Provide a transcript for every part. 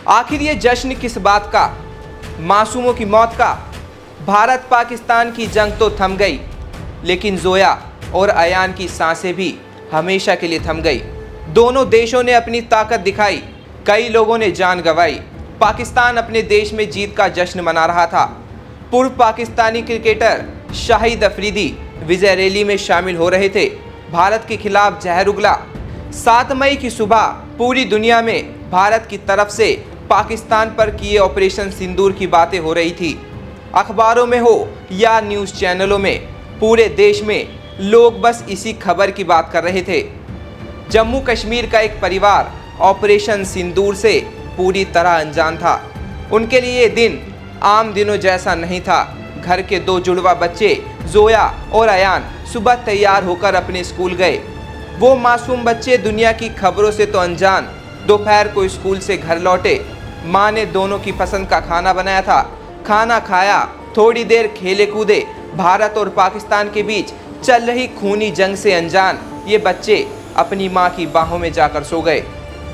आखिर ये जश्न किस बात का? मासूमों की मौत का? भारत पाकिस्तान की जंग तो थम गई, लेकिन जोया और अयान की सांसें भी हमेशा के लिए थम गई। दोनों देशों ने अपनी ताकत दिखाई, कई लोगों ने जान गंवाई। पाकिस्तान अपने देश में जीत का जश्न मना रहा था। पूर्व पाकिस्तानी क्रिकेटर शाहिद अफरीदी विजय रैली में शामिल हो रहे थे। भारत के खिलाफ जहर उगला। 7 मई की सुबह पूरी दुनिया में भारत की तरफ से पाकिस्तान पर किए ऑपरेशन सिंदूर की बातें हो रही थी। अखबारों में हो या न्यूज़ चैनलों में, पूरे देश में लोग बस इसी खबर की बात कर रहे थे। जम्मू कश्मीर का एक परिवार ऑपरेशन सिंदूर से पूरी तरह अनजान था। उनके लिए ये दिन आम दिनों जैसा नहीं था। घर के 2 जुड़वा बच्चे जोया और अयान सुबह तैयार होकर अपने स्कूल गए। वो मासूम बच्चे दुनिया की खबरों से तो अनजान दोपहर को स्कूल से घर लौटे। माँ ने दोनों की पसंद का खाना बनाया था। खाना खाया, थोड़ी देर खेले कूदे। भारत और पाकिस्तान के बीच चल रही खूनी जंग से अनजान ये बच्चे अपनी माँ की बाहों में जाकर सो गए।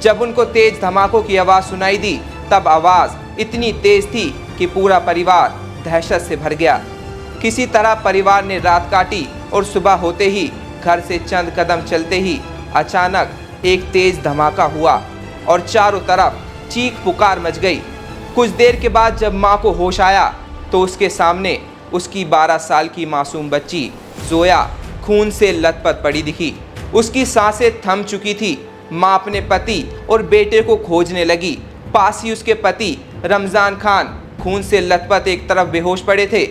जब उनको तेज धमाकों की आवाज़ सुनाई दी, तब आवाज़ इतनी तेज थी कि पूरा परिवार दहशत से भर गया। किसी तरह परिवार ने रात काटी और सुबह होते ही घर से चंद कदम चलते ही अचानक एक तेज धमाका हुआ और चारों तरफ चीख पुकार मच गई। कुछ देर के बाद जब माँ को होश आया तो उसके सामने उसकी 12 साल की मासूम बच्ची जोया खून से लथपथ पड़ी दिखी। उसकी सांसें थम चुकी थी। माँ अपने पति और बेटे को खोजने लगी। पास ही उसके पति रमज़ान खान खून से लथपथ एक तरफ बेहोश पड़े थे।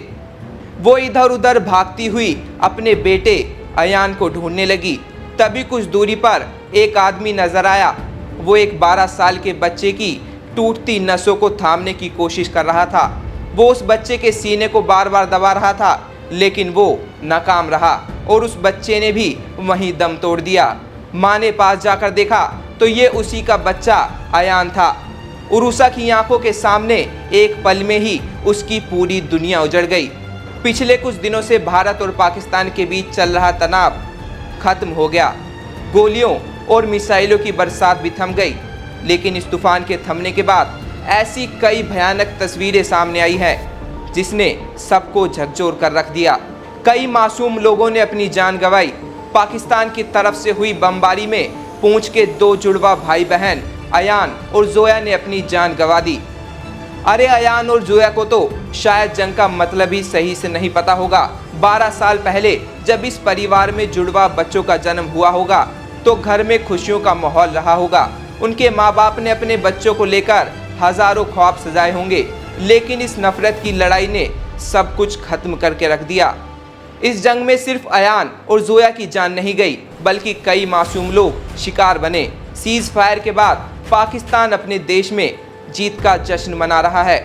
वो इधर उधर भागती हुई अपने बेटे अयान को ढूंढने लगी। तभी कुछ दूरी पर एक आदमी नजर आया। वो एक 12 साल के बच्चे की टूटती नसों को थामने की कोशिश कर रहा था। वो उस बच्चे के सीने को बार बार दबा रहा था, लेकिन वो नाकाम रहा और उस बच्चे ने भी वहीं दम तोड़ दिया। माँ ने पास जाकर देखा तो ये उसी का बच्चा अयान था। उरूसा की आंखों के सामने एक पल में ही उसकी पूरी दुनिया उजड़ गई। पिछले कुछ दिनों से भारत और पाकिस्तान के बीच चल रहा तनाव खत्म हो गया। गोलियों और मिसाइलों की बरसात भी थम गई, लेकिन इस तूफान के थमने के बाद ऐसी कई भयानक तस्वीरें सामने आई हैं जिसने सबको झकझोर कर रख दिया। कई मासूम लोगों ने अपनी जान गंवाई। पाकिस्तान की तरफ से हुई बमबारी में पूंछ के 2 जुड़वा भाई बहन अयान और जोया ने अपनी जान गंवा दी। अरे अयान और जोया को तो शायद जंग का मतलब ही सही से नहीं पता होगा। 12 साल पहले जब इस परिवार में जुड़वा बच्चों का जन्म हुआ होगा तो घर में खुशियों का माहौल रहा होगा। उनके माँ बाप ने अपने बच्चों को लेकर हजारों ख्वाब सजाए होंगे, लेकिन इस नफरत की लड़ाई ने सब कुछ खत्म करके रख दिया। इस जंग में सिर्फ अयान और जोया की जान नहीं गई, बल्कि कई मासूम लोग शिकार बने। सीज फायर के बाद पाकिस्तान अपने देश में जीत का जश्न मना रहा है।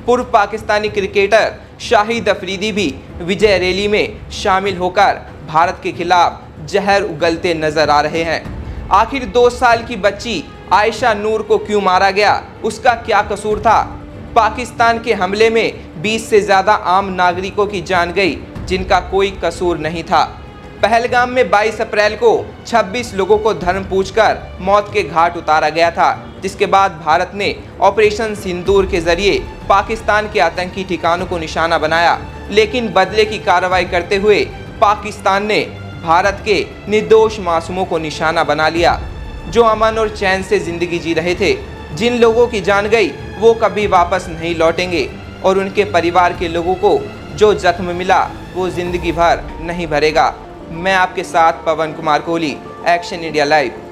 पूर्व पाकिस्तानी क्रिकेटर शाहिद अफरीदी भी विजय रैली में शामिल होकर भारत के खिलाफ जहर उगलते नजर आ रहे हैं। आखिर 2 साल की बच्ची आयशा नूर को क्यों मारा गया? उसका क्या कसूर था? पाकिस्तान के हमले में 20 से ज़्यादा आम नागरिकों की जान गई, जिनका कोई कसूर नहीं था। पहलगाम में 22 अप्रैल को 26 लोगों को धर्म पूछकर मौत के घाट उतारा गया था, जिसके बाद भारत ने ऑपरेशन सिंदूर के जरिए पाकिस्तान के आतंकी ठिकानों को निशाना बनाया। लेकिन बदले की कार्रवाई करते हुए पाकिस्तान ने भारत के निर्दोष मासूमों को निशाना बना लिया, जो अमन और चैन से जिंदगी जी रहे थे। जिन लोगों की जान गई वो कभी वापस नहीं लौटेंगे और उनके परिवार के लोगों को जो जख्म मिला वो जिंदगी भर नहीं भरेगा। मैं आपके साथ Pawan Kumar Kohli, Action India live.